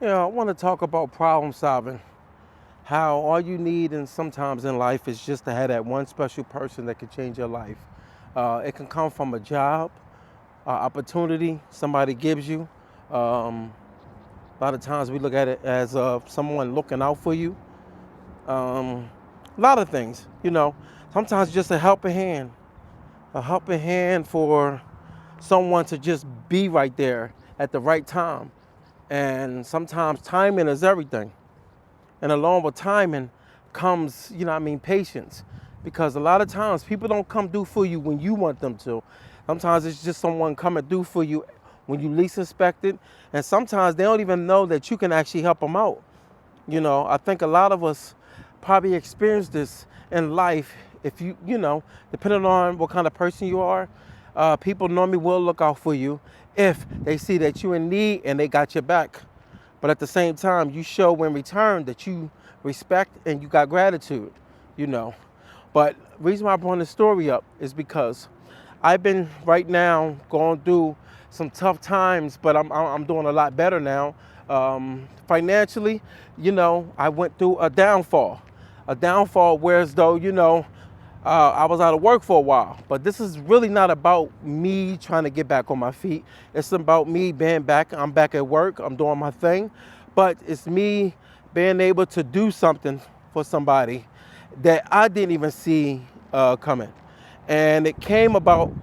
Yeah, I want to talk about problem solving. How all you need and sometimes in life is just to have that one special person that can change your life. It can come from a job, opportunity somebody gives you. Um, a lot of times we look at it as someone looking out for you. Um, a lot of things, Sometimes just a helping hand for someone to just be right there at the right time. And sometimes timing is everything. And along with timing comes, patience. Because a lot of times people don't come do for you when you want them to. Sometimes it's just someone coming through for you when you least expect it. And sometimes they don't even know that you can actually help them out. I think a lot of us probably experience this in life. If depending on what kind of person you are, people normally will look out for you if they see that you're in need and they got your back. But at the same time, you show in return that you respect and you got gratitude, you know. But the reason why I brought this story up is because I've been right now going through some tough times, but I'm doing a lot better now. Financially, I went through a downfall where as though, I was out of work for a while. But this is really not about me trying to get back on my feet. It's about me being back. I'm back at work. I'm doing my thing. But it's me being able to do something for somebody that I didn't even see coming. And it came about,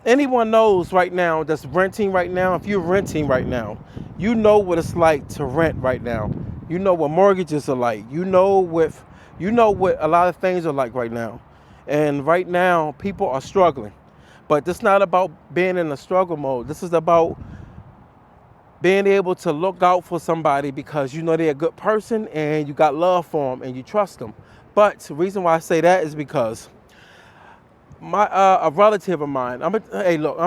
anyone knows right now that's renting right now, if you're renting right now, you know what it's like to rent right now. You know what mortgages are like. You know what a lot of things are like right now. And right now, people are struggling. But this is not about being in a struggle mode. This is about being able to look out for somebody because you know they're a good person and you got love for them and you trust them. But the reason why I say that is because my a relative of mine. Hey, look,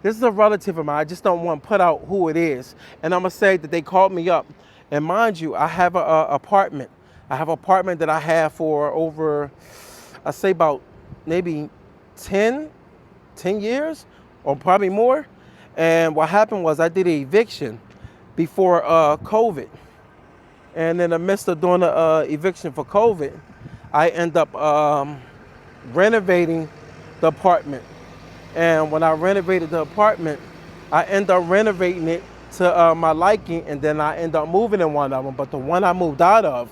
this is a relative of mine. I just don't want to put out who it is, and I'm gonna say that they called me up, and mind you, I have a apartment. I have an apartment that I have for over, I say about maybe 10, 10 years, or probably more. And what happened was I did an eviction before COVID, and in the midst of doing the eviction for COVID, I end up renovating the apartment. And when I renovated the apartment, I end up renovating it to my liking, and then I end up moving in one of them. But the one I moved out of,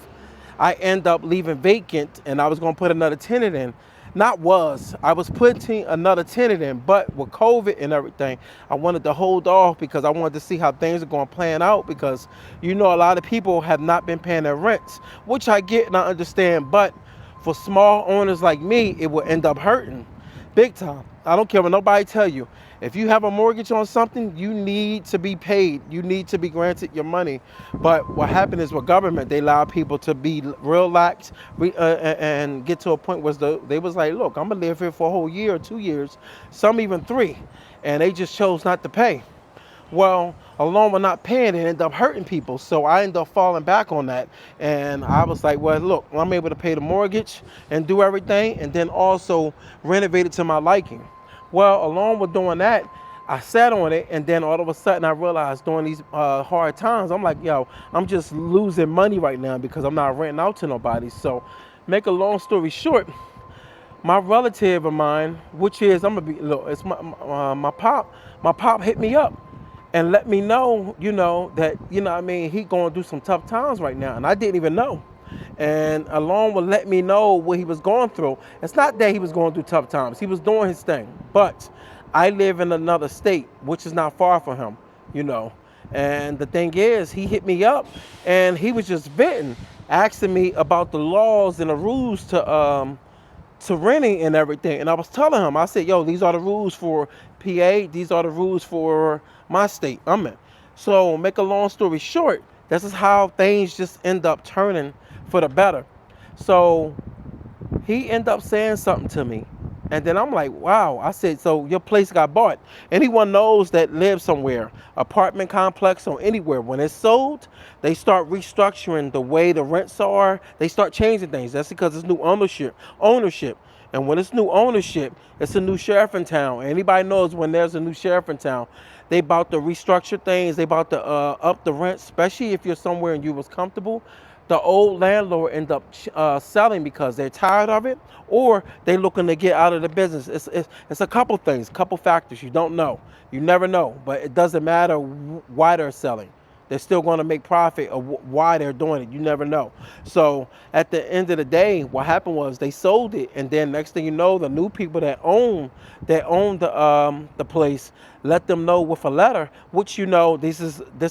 I end up leaving vacant, and I was gonna put another tenant in. I was putting another tenant in, but with COVID and everything, I wanted to hold off because I wanted to see how things are going to plan out because a lot of people have not been paying their rents, which I get and I understand, but for small owners like me, it will end up hurting big time. I don't care what nobody tell you. If you have a mortgage on something, you need to be paid. You need to be granted your money. But what happened is with government, they allow people to be real lax and get to a point where they was like, look, I'm going to live here for a whole year or 2 years, some even 3. And they just chose not to pay. Well, along with not paying, it ended up hurting people. So I ended up falling back on that. And I was like, well, look, I'm able to pay the mortgage and do everything and then also renovate it to my liking. Well, along with doing that, I sat on it, and then all of a sudden I realized during these hard times, I'm like, yo, I'm just losing money right now because I'm not renting out to nobody. So, make a long story short, my relative of mine, which is I'm gonna be look, it's my pop. My pop hit me up and let me know, that what I mean, he going through some tough times right now, and I didn't even know. And along with let me know what he was going through, it's not that he was going through tough times. He was doing his thing, but I live in another state, which is not far from him, you know. And the thing is, he hit me up, and he was just venting, asking me about the laws and the rules to renting and everything. And I was telling him, I said, yo, these are the rules for PA. These are the rules for my state I'm in. So make a long story short, this is how things just end up turning for the better. So he ended up saying something to me. And then I'm like, wow. I said, so your place got bought. Anyone knows that lives somewhere, apartment complex or anywhere, when it's sold, they start restructuring the way the rents are. They start changing things. That's because it's new ownership. And when it's new ownership, it's a new sheriff in town. Anybody knows when there's a new sheriff in town, they about to restructure things. They about to up the rent, especially if you're somewhere and you was comfortable. The old landlord end up selling because they're tired of it, or they looking to get out of the business. It's a couple things, couple factors. You don't know. You never know, but it doesn't matter why they're selling. They're still going to make profit of why they're doing it. You never know. So at the end of the day, what happened was they sold it, and then next thing you know, the new people that own the place let them know with a letter, which this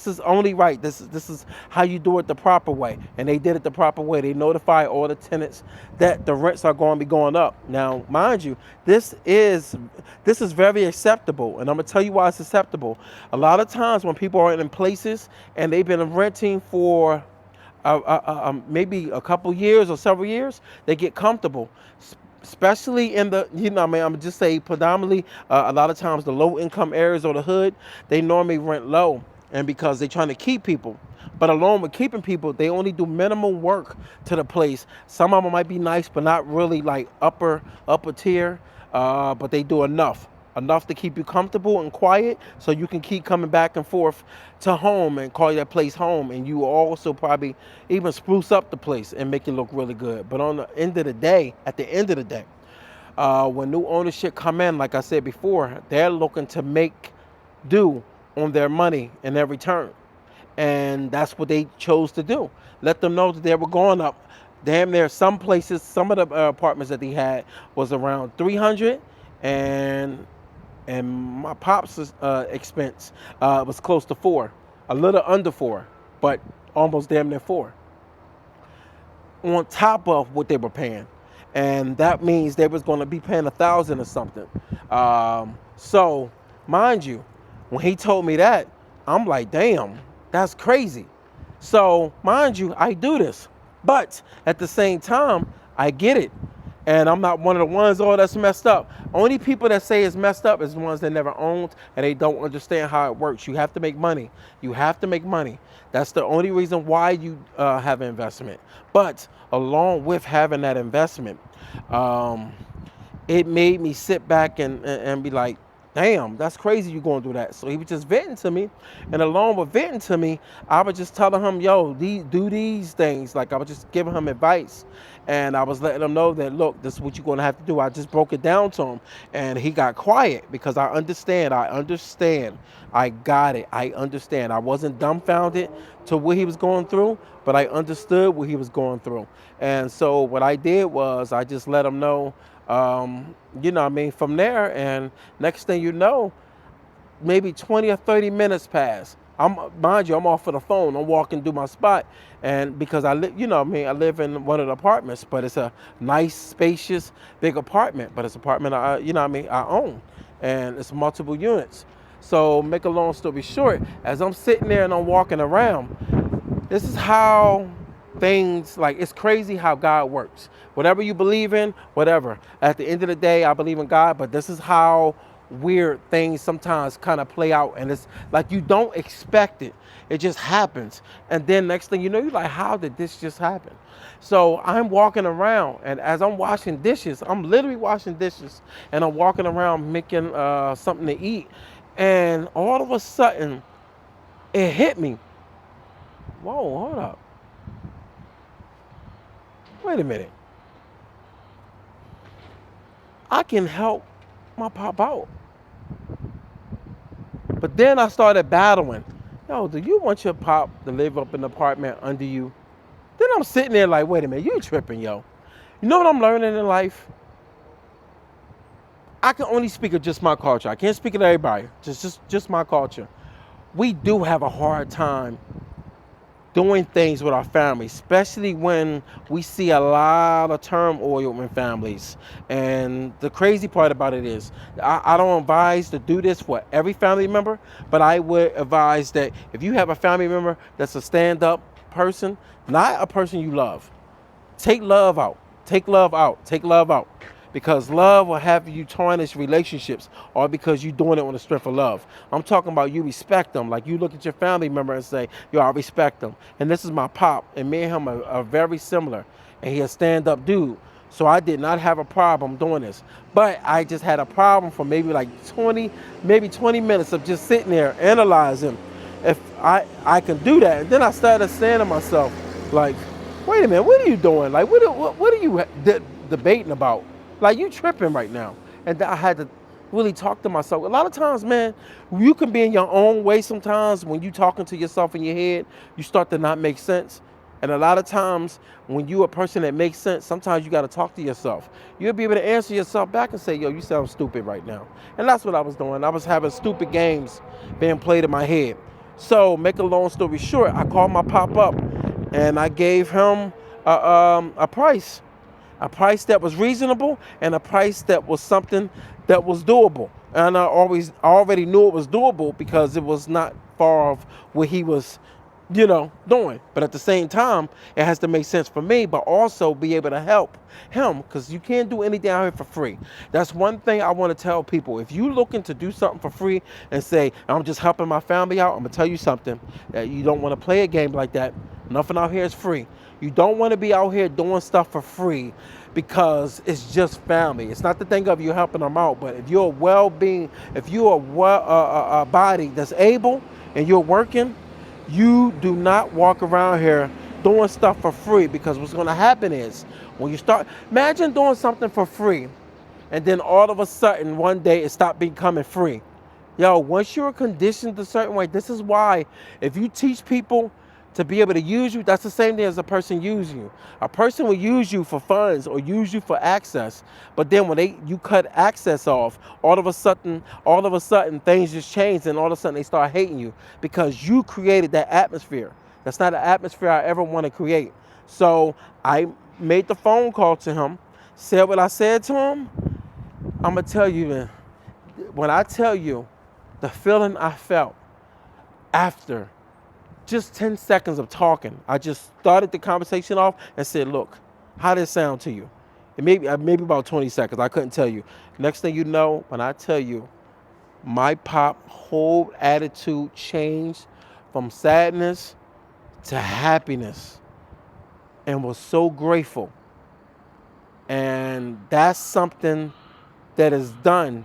is only right. This is how you do it the proper way, and they did it the proper way. They notify all the tenants that the rents are going to be going up. Now, mind you, this is very acceptable, and I'm gonna tell you why it's acceptable. A lot of times when people are in places and they've been renting for maybe a couple years or several years, they get comfortable. Especially in the, I'm gonna just say predominantly, a lot of times the low income areas or the hood, they normally rent low, and because they're trying to keep people. But along with keeping people, they only do minimum work to the place. Some of them might be nice, but not really like upper tier, but they do enough to keep you comfortable and quiet, so you can keep coming back and forth to home and call that place home. And you also probably even spruce up the place and make it look really good. But at the end of the day, when new ownership come in, like I said before, they're looking to make do on their money and their return. And that's what they chose to do. Let them know that they were going up. Damn near some places, some of the apartments that they had was around 300, and my pop's expense was close to 4, a little under 4, but almost damn near 4, on top of what they were paying. And that means they was going to be paying 1,000 or something. So mind you, when he told me that, I'm like, damn, that's crazy. So mind you, I do this, but at the same time, I get it. And I'm not one of the ones, that's messed up. Only people that say it's messed up is the ones that never owned and they don't understand how it works. You have to make money. You have to make money. That's the only reason why you have an investment. But along with having that investment, it made me sit back and be like, damn, that's crazy you going through that. So he was just venting to me. And along with venting to me, I was just telling him, yo, do these things. Like, I was just giving him advice. And I was letting him know that, look, this is what you're going to have to do. I just broke it down to him. And he got quiet because I understand. I got it. I understand. I wasn't dumbfounded to what he was going through, but I understood what he was going through. And so what I did was I just let him know, from there. And next thing you know, maybe 20 or 30 minutes pass. I'm off of the phone. I'm walking through my spot, and because I live in one of the apartments, but it's a nice, spacious, big apartment. But it's an apartment I own, and it's multiple units. So make a long story short, as I'm sitting there and I'm walking around, this is how things, like, it's crazy how God works. Whatever you believe in, whatever. At the end of the day, I believe in God, but this is how weird things sometimes kind of play out, and it's like you don't expect it. It just happens. And then next thing you know, you're like, how did this just happen? So I'm walking around, and as I'm washing dishes, I'm literally washing dishes, and I'm walking around making something to eat, and all of a sudden it hit me. Whoa, hold up. Wait a minute. I can help my pop out. But then I started battling. Yo, do you want your pop to live up in an apartment under you? Then I'm sitting there like, wait a minute, you tripping, yo. You know what I'm learning in life? I can only speak of just my culture. I can't speak of everybody. Just my culture. We do have a hard time doing things with our families, especially when we see a lot of turmoil in families. And the crazy part about it is, I don't advise to do this for every family member, but I would advise that if you have a family member that's a stand-up person, not a person you love, take love out. Take love out. Take love out. Because love will have you tarnish relationships, or because you're doing it on the strength of love. I'm talking about you respect them. Like, you look at your family member and say, yo, I respect them. And this is my pop. And me and him are very similar. And he's a stand-up dude. So I did not have a problem doing this. But I just had a problem for maybe like 20 minutes of just sitting there analyzing if I can do that. And then I started saying to myself, like, wait a minute, what are you doing? Like, what are you debating about? Like, you tripping right now. And then I had to really talk to myself. A lot of times, man, you can be in your own way sometimes. When you talking to yourself in your head, you start to not make sense. And a lot of times, when you a person that makes sense, sometimes you got to talk to yourself. You'll be able to answer yourself back and say, yo, you sound stupid right now. And that's what I was doing. I was having stupid games being played in my head. So, make a long story short, I called my pop up and I gave him a price that was reasonable and a price that was something that was doable. And I already knew it was doable because it was not far off what he was doing. But at the same time, it has to make sense for me, but also be able to help him, because you can't do anything out here for free. That's one thing I want to tell people. If you looking to do something for free and say, I'm just helping my family out, I'm going to tell you something, that you don't want to play a game like that. Nothing out here is free. You don't want to be out here doing stuff for free because it's just family. It's not the thing of you helping them out, but if you're well-being, if you're a body that's able and you're working, you do not walk around here doing stuff for free, because what's going to happen is when you start, imagine doing something for free and then all of a sudden one day it stopped becoming free. Yo, once you're conditioned a certain way, this is why if you teach people to be able to use you, that's the same thing as a person using you. A person will use you for funds or use you for access, but then when you cut access off, all of a sudden things just change, and all of a sudden they start hating you because you created that atmosphere. That's not an atmosphere I ever want to create. So I made the phone call to him, said what I said to him. I'm gonna tell you, man, when I tell you the feeling I felt after just 10 seconds of talking, I just started the conversation off and said, look, how did it sound to you? It maybe about 20 seconds. I couldn't tell you. Next thing you know, when I tell you, my pop whole attitude changed from sadness to happiness and was so grateful. And that's something that is done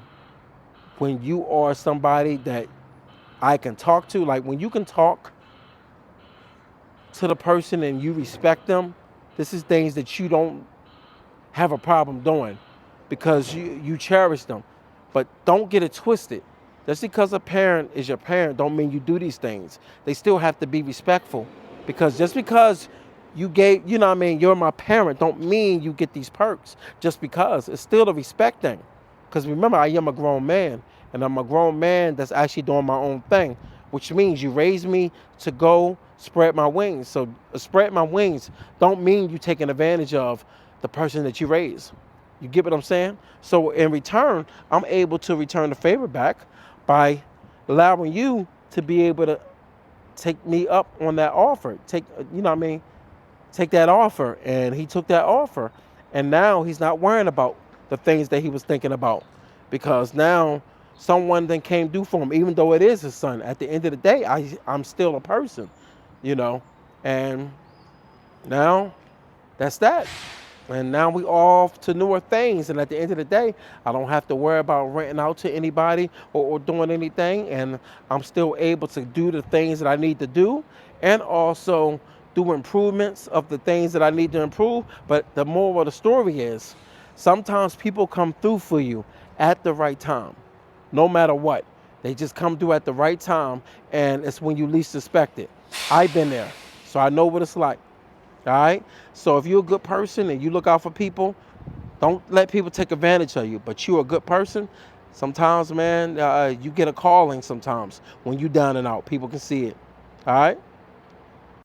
when you are somebody that I can talk to. Like, when you can talk to the person and you respect them, this is things that you don't have a problem doing because you cherish them. But don't get it twisted. Just because a parent is your parent don't mean you do these things. They still have to be respectful, because just because you're my parent don't mean you get these perks. Just because, it's still a respect thing. Because remember, I am a grown man, and I'm a grown man that's actually doing my own thing, which means you raised me to go spread my wings. So spread my wings don't mean you taking advantage of the person that you raised. You get what I'm saying? So in return, I'm able to return the favor back by allowing you to be able to take me up on that offer. Take that offer. And he took that offer. And now he's not worrying about the things that he was thinking about, because now someone then came due for him, even though it is his son. At the end of the day, I'm still a person, and now that's that. And now we off to newer things. And at the end of the day, I don't have to worry about renting out to anybody or doing anything. And I'm still able to do the things that I need to do, and also do improvements of the things that I need to improve. But the moral of the story is, sometimes people come through for you at the right time, no matter what. They just come through at the right time, and it's when you least expect it. I've been there, so I know what it's like. All right? So if you're a good person and you look out for people, don't let people take advantage of you. But you're a good person, sometimes, man, you get a calling sometimes when you're down and out. People can see it. All right?